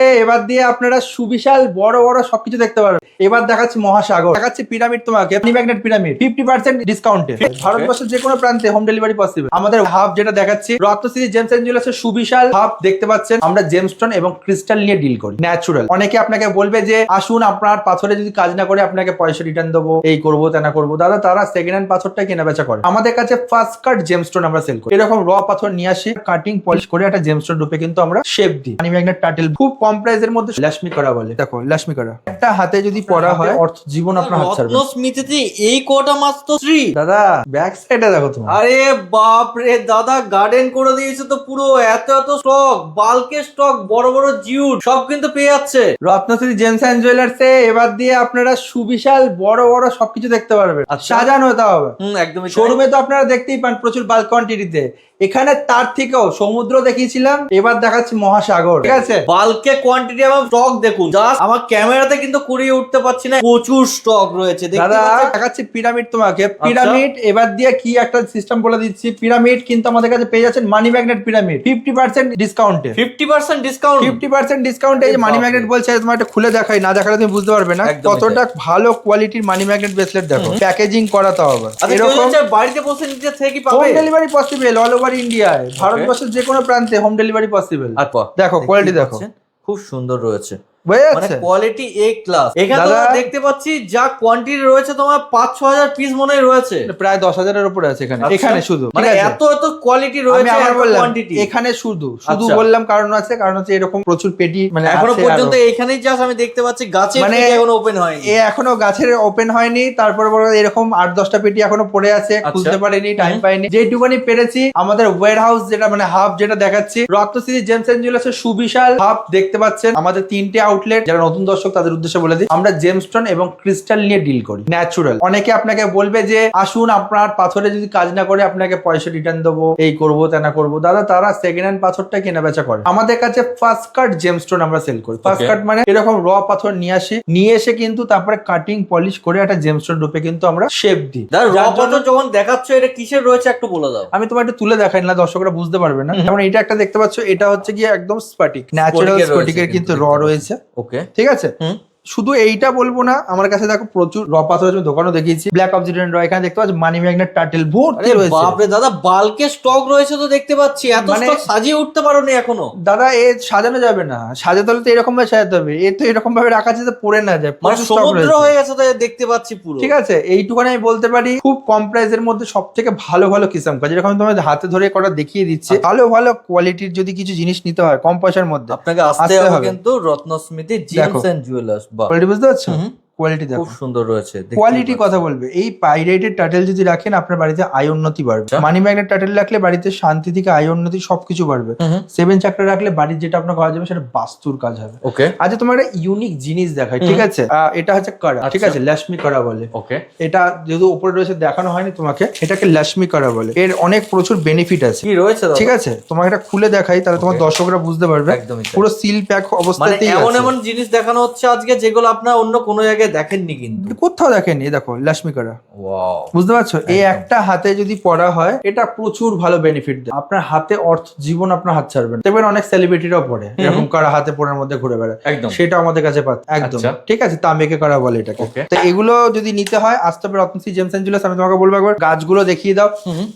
এবার দিয়ে আপনারা সুবিশাল বড় বড় সবকিছু দেখতে পারবেন। এবার দেখাচ্ছি মহাসাগর, দেখাচ্ছি পিরামিড, তোমাকে ম্যাগনেট পিরামিড 50% ডিসকাউন্টে ভারতবর্ষের যে কোনো প্রান্তে হোম ডেলিভারি পসিবল। আমাদের হাব যেটা দেখাচ্ছি রত্নশ্রী জেমস এন্ড জুয়েলার্সের সুবিশাল হাব দেখতে পাচ্ছেন। আমরা জেমস্টোন এবং ক্রিস্টাল নিয়ে ডিল করি, ন্যাচুরাল। অনেকে আপনাকে বলবে যে আসুন আপনার পাথরে যদি কাজ না করে আপনাকে পয়সা রিটার্ন দেবো, এই করবো তেনা করবো। দাদা তারা সেকেন্ড হ্যান্ড পাথরটা কেনা বেচা করে। আমাদের কাছে ফার্স্ট কাট জেমস্টোন আমরা সেল করি। এরকম র পাথর নিয়ে আসি, কাটিং পলিশ করে একটা জেমস্টোন রূপে কিন্তু আমরা শেপ দিই। মানি ম্যাগনেট টাটেল খুব কম প্রাইসের মধ্যে লক্ষ্মী করা বলে। দেখো লক্ষ্মী করা একটা হাতে যদি পড়া হয় অর্থ জীবন আপনার হাত ছাড়বে। রত্নস্মিতিতে এই কটা মাস তো ফ্রি। দাদা ব্যাক সাইডে দেখো তোমার। আরে বাপ রে দাদা, গার্ডেন করে দিয়েছে তো পুরো। এত এত স্টক, বাল্কের স্টক, বড় বড় জিউট সব কিন্তু পেয়ে যাচ্ছে রত্নশ্রী জেমস এন্ড জুয়েলার্সে। এবার দিয়ে আপনারা সুবিশাল বড় বড় সবকিছু দেখতে পারবেন। আচ্ছা। সাজানো হতে হবে। একদমই তাই। শোরুমে তো আপনারা দেখতেই পান প্রচুর বাল্ক কোয়ান্টিটিতে। এখানে তার থেকেও সমুদ্র দেখিয়েছিলাম, এবার দেখাচ্ছি মহাসাগর। ঠিক আছে, বাল্কে কোয়ান্টিটি এবং স্টক দেখুন। জাস্ট আমার ক্যামেরাতে কিন্তু কুড়িয়ে উঠতে পারছি না, প্রচুর স্টক রয়েছে। দেখতে দাদা পাচ্ছেন? দেখাচ্ছি পিরামিড তোমাকে। পিরামিড এবার দিয়ে কি একটা সিস্টেম বলে দিচ্ছি। পিরামিড কিন্তু আমাদের কাছে পেয়ে যাচ্ছেন মানি ম্যাগনেট পিরামিড 50% ডিসকাউন্টে। 50% ডিসকাউন্ট। 50% ডিসকাউন্টে এই যে মানি ম্যাগনেট বলছে, তোমার একটা খুলে দেখাই, না দেখালে তুমি বুঝতে পারবে না একদমই কতটা ভালো কোয়ালিটির মানি ম্যাগনেট ব্রেসলেট। দেখো প্যাকেজিং করা তো হবে আচ্ছা, কেউ এরকম। যদি বাড়িতে বসে নিতে থেকে কি হোম পাবে? ডেলিভারি পসিবল অল ওভার ইন্ডিয়ায়, ভারতবর্ষের যে কোনো প্রান্তে হোম ডেলিভারি পসিবল। আচ্ছা, দেখো কোয়ালিটি দেখো, খুব সুন্দর রয়েছে, বুঝে মানে যাচ্ছে। কোয়ালিটি এ ক্লাস। এখানে দাদা, তোমরা দেখতে পাচ্ছি যা কোয়ান্টিটি রয়েছে তোমার 5-6 হাজার পিস মনে হয় রয়েছে। প্রায় 10,000-এর উপরে আছে এখানে। আচ্ছা। এখানে শুধু মানে ঠিক আছে? এত এত কোয়ালিটি আমি রয়েছে, আবার এত বললাম কোয়ান্টিটি। এখানে শুধু আচ্ছা। বললাম কারণ আছে, কারণ হচ্ছে এরকম প্রচুর পেটি মানে এখনো আছে পর্যন্ত আরো। এখানেই জাস্ট আমি দেখতে পাচ্ছি গাছের মানে পেটি এখনো ওপেন হয়নি। এখনো গাছের ওপেন হয়নি। তারপরে বড় এরকম 8-10টা পেটি এখনো পড়ে আছে, খুলতে পারিনি, টাইম পাইনি। যেটুকুনি পেরেছি আমাদের ওয়্যার হাউস যেটা মানে হাব যেটা দেখাচ্ছি রত্নশ্রী জেমস এন্ড জুয়েলার্সের সুবিশাল হাব দেখতে পাচ্ছেন। আমাদের 3টে আউটলেট। যারা নতুন দর্শক তাদের উদ্দেশ্যে বলে দিই, আমরা জেমস্টোন এবং ক্রিস্টাল নিয়ে ডিল করি, ন্যাচুরাল। অনেকে আপনাকে বলবে যে আসুন আপনার পাথরে যদি কাজ না করে আপনাকে পয়সা রিটার্ন দেবো, এই করবো তেনা করবো। দাদা তারা সেকেন্ড হ্যান্ড পাথরটা কেনা বেচা করে। আমাদের কাছে ফার্স্ট কাট জেমস্টোন আমরা সেল করি। ফার্স্ট কাট মানে এরকম র পাথর নিয়ে এসে কিন্তু তারপরে কাটিং পলিশ করে একটা জেমস্টোন রূপে কিন্তু আমরা শেপ দিই। যখন দেখাচ্ছ এটা কিসের রয়েছে একটু বলে দাও। আমি তোমার একটু তুলে দেখাই না, দর্শকরা বুঝতে পারবে না। যেমন এটা একটা দেখতে পাচ্ছ, এটা হচ্ছে গিয়ে একদম স্ফটিক, ন্যাচারাল স্ফটিকের কিন্তু র রয়েছে। ওকে, ঠিক আছে। শুধু এইটা বলবো না, আমার কাছে দেখো প্রচুর র পাথর আছে, দোকানও দেখিয়েছি। ব্ল্যাক অবসিডিয়ান র, এখানে দেখতে পাচ্ছ মানি ম্যাগনেট টাটেল ভর্তি রয়েছে। বাপরে দাদা, বাল্কে স্টক রয়েছে তো দেখতে পাচ্ছি। এত স্টক সাজিয়ে উঠতে পারোনি এখনো। দাদা এ সাজানো যাবে না, সাজাতে হলে তো এরকম ভাবে সাজাতে হবে। এ তো এরকম ভাবে রাখা আছে যে পড়ে না যায়, মানে সমুদ্র হয়ে গেছে তো দেখতে পাচ্ছি পুরো। ঠিক আছে। এইটুখানি আমি বলতে পারি খুব কম প্রাইসের মধ্যে সব থেকে ভালো ভালো কিসাম কাজ, যেরকম তোমাদের হাতে ধরে করা দেখিয়ে দিচ্ছে। ভালো ভালো কোয়ালিটির যদি কিছু জিনিস নিতে হয় কম পয়সার মধ্যে, আপনাকে আসতে হবে কিন্তু রত্নস্মিতি জেমস এন্ড জুয়েলার্স। কোয়ালিটি বুঝতে পারছো? কোয়ালিটি দেখো, খুব সুন্দর রয়েছে। কোয়ালিটি কথা বলবে। এই পাইরেটেড টাটেল যদি রাখেন আপনার বাড়িতে আয় উন্নতি বাড়বে। মানি ম্যাগনেট টাটেল রাখলে বাড়িতে শান্তি থেকে আয় উন্নতি সবকিছু বাড়বে। 7 চাকরা রাখলে বাড়ির যেটা আপনার করা যাবে সেটা বাস্তুর কাজ হবে। ওকে, আচ্ছা তোমার একটা ইউনিক জিনিস দেখাই। ঠিক আছে, এটা হচ্ছে কড়া। ঠিক আছে, লক্ষ্মী কড়া বলে। ওকে, এটা যেহেতু উপরে রয়েছে দেখানো হয়নি তোমাকে, এটাকে লক্ষ্মী কড়া বলে। এর অনেক প্রচুর বেনিফিট আছে। কি রয়েছে ঠিক আছে, তোমাকে এটা খুলে দেখাই, তাহলে তোমার দর্শকরা বুঝতে পারবে। একদমই তাই। পুরো সিল প্যাক অবস্থাতেই এমন আছে। এমন জিনিস দেখানো হচ্ছে আজকে যেগুলো আপনার অন্য কোনো জায়গায় দেখেননি কিন্তু। কোথাও দেখেনি। দেখো লক্ষ্মী কড়া, ওয়াও, বুঝতে পারছো? এই একটা হাতে যদি পড়া হয় এটা প্রচুর ভালো বেনিফিট দেয়। আপনার হাতে অর্থ জীবন আপনার হাত ছাড়বেন। দেখবেন অনেক সেলিব্রিটিরাও পড়ে এরকম করা হাতে পড়ার মধ্যে ঘুরে বেড়ায়। একদম সেটা আমাদের কাছে পাচ্ছে একদম। আচ্ছা। ঠিক আছে, তামেকে করা বলে এটাকে। Okay. তো এগুলো যদি নিতে হয় আসতে হবে রত্নশ্রী জেমস এন্ড জুয়েলার্স। আমি তোমাকে বলবো একবার গাছগুলো দেখিয়ে দাও।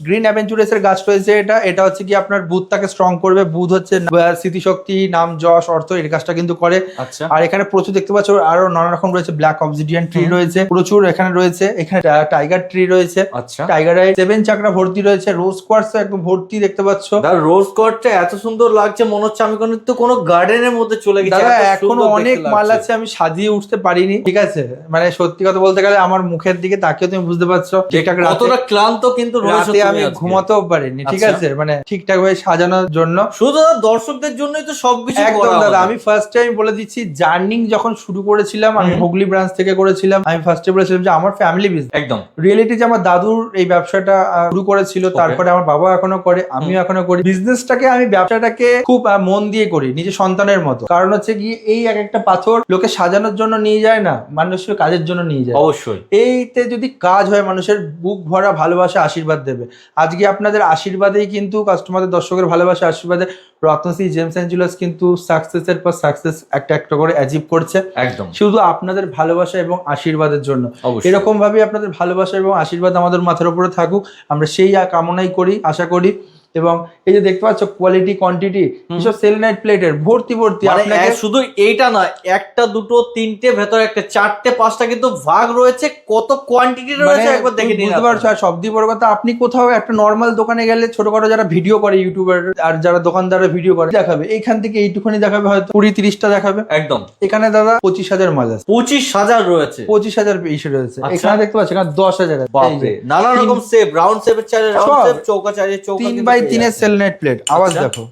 গ্রিন অ্যাভেঞ্চুরাস এর গাছ রয়েছে। এটা হচ্ছে কি আপনার বুধটাকে স্ট্রং করবে। বুধ হচ্ছে স্মৃতিশক্তি, নাম, যশ, অর্থ, এর কাজটা কিন্তু করে। আচ্ছা, আর এখানে প্রচুর দেখতে পাচ্ছ আরো নানা রকম রয়েছে। ব্ল্যাক অবসিডিয়ান ট্রি রয়েছে প্রচুর এখানে রয়েছে। এখানে টাইগার ট্রি রয়েছে। আচ্ছা, টাইগারে 7 চাকরা ভর্তি রয়েছে। রোজ কোয়ার্টস একদম ভর্তি দেখতে পাচ্ছ। দাদা রোজ কোয়ার্টটা এত সুন্দর লাগছে, মনে হচ্ছে আমি কোনো গার্ডেনের মধ্যে চলে গেছি। দাদা এত এখনো সুন্দর অনেক দেখতে মাল লাগছে। আছে, আমি সাজিয়ে উঠতে পারিনি। ঠিক আছে, মানে সত্যি কথা বলতে গেলে আমার মুখের দিকে তাকিয়ে তুমি বুঝতে পারছো ঠিকঠাক কতটা ক্লান্ত কিন্তু রয়েছে রাতে তুমি আমি আজকে। ঘুমাতেও পারিনি। ঠিক আচ্ছা। আছে, মানে ঠিকঠাক ভাবে সাজানোর জন্য। শুধু দর্শকদের জন্যই তো সবকিছু একদম করা দাদা, আমাদের। আমি ফার্স্ট টাইম বলে দিচ্ছি, জার্নিং যখন শুরু করেছিলাম আমি হুগলি ব্রাঞ্চ থেকে করেছিলাম। আমি ফার্স্টে বলেছিলাম যে আমার ফ্যামিলি বিজনেস। একদম রিয়েলিটি যে আমার দাদুর এই ব্যবসাটা শুরু করেছিল, তারপরে আমার বাবা এখনো করে, আমিও এখনো করি। বিজনেসটাকে আমি ব্যবসাটাকে খুব মন দিয়ে করি, নিজের সন্তানের মতো। কারণ হচ্ছে কি এই এক একটা পাথর লোকে সাজানোর জন্য নিয়ে যায় না, মানুষের কাজের জন্য নিয়ে যায়। অবশ্যই এইতে যদি কাজ হয় মানুষের বুক ভরা ভালোবাসা আশীর্বাদ দেবে। আজকে আপনাদের আশীর্বাদেই কিন্তু কাস্টমারদের দর্শকের ভালোবাসা আশীর্বাদে রত্নশ্রী জেমস অ্যান্ড জুয়েলার্স কিন্তু সাকসেসের পর সাকসেস একটা একটা করে অ্যাচিভ করছে, একদম শুধু আপনাদের ভালোবাসা এবং আশীর্বাদের জন্য। অবশ্যই। এরকম ভাবে আপনাদের ভালোবাসা এবং আশীর্বাদ আমাদের মাথার উপরে থাকুক, আমরা সেই কামনাই করি, আশা করি। এবং এই যে দেখতে পাচ্ছ কোয়ালিটি কোয়ান্টিটি এসব সেলেনাইট প্লেটের ভর্তি ভর্তি, মানে আপনাকে শুধু এইটা না, একটা দুটো তিনটে ভেতরে একটা চারটে পাঁচটা কিন্তু ভাগ রয়েছে, কত কোয়ান্টিটি রয়েছে একবার দেখে নিন। বুঝতে পারছো। আর সব দিয়ে বড় কথা, আপনি কোথাও একটা নর্মাল দোকানে গেলে ছোটখাটো যারা ভিডিও করে ইউটিউবার আর যারা দোকানদাররা ভিডিও করে দেখাবে, এইখান থেকে এইটুখানি দেখাবে, হয়তো 20-30টা দেখাবে। একদম এখানে দাদা 25,000 মাল আছে, 25,000 রয়েছে, 25,000 ইসে রয়েছে। আচ্ছা। এখানে দেখতে পাচ্ছ এখানে 10,000 আছে। এই বাপরে, যে নানা রকম শেপ, রাউন্ড শেপের চাইলে রাউন্ড সব। শেপ, চৌকা চাইলে চৌকা, 3x3 এর সেলেনাইট প্লেট, আওয়াজ আচ্ছা। দেখো,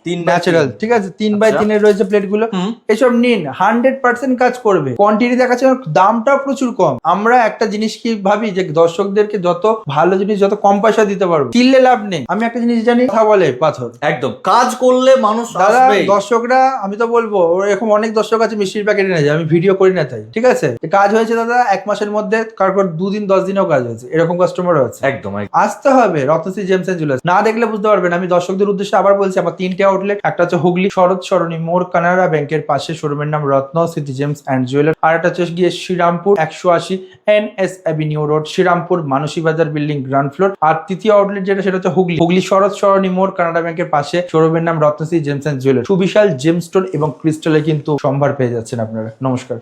3 ন্যাচারাল, ঠিক আছে। 3x3 এর রয়েছে প্লেট গুলো, হুম। এসব নিন, 100% কাজ করবে। কোয়ান্টিটি দেখাচ্ছে, দামটাও প্রচুর কম। আমরা একটা জিনিস কি ভাবি যে দর্শকদেরকে যত ভালো জিনিস, যত কম পয়সা দিতে পারবো, কিনলে লাভ নেই। আমি একটা জিনিস জানি, কথা বলে পাথর। একদম, কাজ করলে মানুষ দাদা আসবে। দর্শকরা, আমি তো বলবো এরকম অনেক দর্শক আছে মিষ্টির প্যাকেট এনে যায়, আমি ভিডিও করি না তাই, ঠিক আছে। কাজ হয়েছে দাদা 1 মাসের মধ্যে, কারোর 2 দিন 10 দিনেও কাজ হয়েছে, এরকম কাস্টমারও আছে। একদম আসতে হবে রত্নশ্রী জেমস অ্যান্ড জুয়েলার্স, না দেখলে বুঝতে পারবেন। আমি দর্শকদের উদ্দেশ্যে আবার বলছি, আমার 3টে আউটলেট, একটা হচ্ছে হুগলি শরৎ সরণি মোড় কানাড়া ব্যাংকের পাশে, শোরুমের নাম রত্নশ্রী জেমস অ্যান্ড জুয়েলার্স। আর একটা হচ্ছে গিয়ে Shrirampur 180 NS avenue road, Shrirampur Manasi Bazar building ground floor. আর তৃতীয় আউটলেট যেটা, সেটা হচ্ছে হুগলি শরৎ সরণি মোড় কানাড়া ব্যাংকের পাশে, শোরুমের নাম রত্নশ্রী জেমস অ্যান্ড জুয়েলার্স। সুবিশাল জেমস্টোন এবং ক্রিস্টালে কিন্তু সম্ভার পেয়ে যাচ্ছেন আপনারা। নমস্কার।